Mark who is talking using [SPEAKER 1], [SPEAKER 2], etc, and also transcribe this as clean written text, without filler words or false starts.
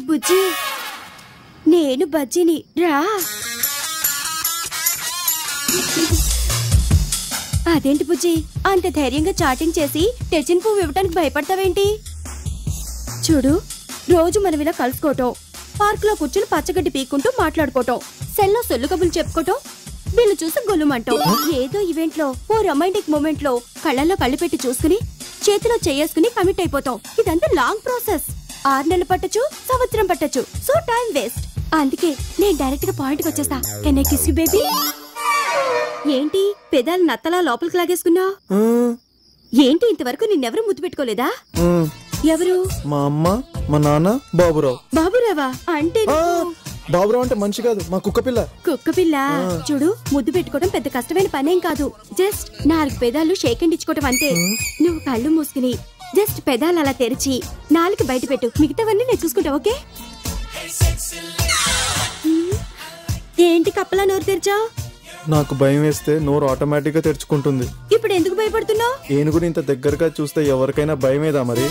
[SPEAKER 1] బుజ్జి, నేను బజ్జిని, రా. అదేంటి బుజ్జి, అంత ధైర్యంగా చాటింగ్ చేసి తెచ్చిన పువ్వు ఇవ్వటానికి భయపడతావేంటి? చూడు, రోజు మనం ఇలా కలుసుకోవటం, పార్క్ లో కూర్చుని పచ్చగడ్డి పీక్కుంటూ మాట్లాడుకోవటం, సెల్లో సొల్లు కబులు చెప్పుకోవటం, వీళ్ళు చూసి గొల్లుమంటాం. ఏదో ఈవెంట్ లో, ఓ రొమాంటిక్ మూమెంట్ లో కళ్ళల్లో కళ్ళు పెట్టి చూసుకుని చేతిలో చేసుకుని కమిట్ అయిపోతాం. ఇదంతా లాంగ్ ప్రాసెస్. 6 నెలలు పట్టచ్చు, సంవత్సరం పట్టచ్చు. So time waste. అందుకే నేను డైరెక్ట్ గా పాయింట్ కి వచ్చేస్తా. Can I kiss you baby? ఏంటి పెదాలు నత్తలా లోపలికి లాగేసుకున్నావు? ఏంటి ఇంతవరకు నిన్నెవరూ ముద్దు పెట్టుకోలేదా? ఎవరు?
[SPEAKER 2] మా అమ్మ, మా నాన్న, బాబురావు.
[SPEAKER 1] బాబురావా? అంటే
[SPEAKER 2] బాబురావు అంటే మంచి కాదు, మా కుక్క పిల్ల.
[SPEAKER 1] కుక్క పిల్ల? చూడు, ముద్దు పెట్టుకోవడం పెద్ద కష్టమైన పనేం కాదు. జస్ట్ 4 పెదాలు షేక్ హ్యాండ్ ఇచ్చుకోవడం అంతే. నువ్వు కళ్ళు మూసుకుని జస్ట్ పెదాలు అలా తెరిచి 4 బయట పెట్టు. మిగతావన్నీ నేను చూసుకుంటా, ఓకే? ఏంటి కప్పలా నోరు తెరిచావు?
[SPEAKER 2] నాకు భయం వేస్తే నోరు ఆటోమేటిక్ గా తెరుచుకుంటుంది.
[SPEAKER 1] ఇప్పుడు ఎందుకు భయపడుతున్నావు?
[SPEAKER 2] ఏనుగుని ఇంత దగ్గరగా చూస్తే ఎవరికైనా భయమేదా మరి?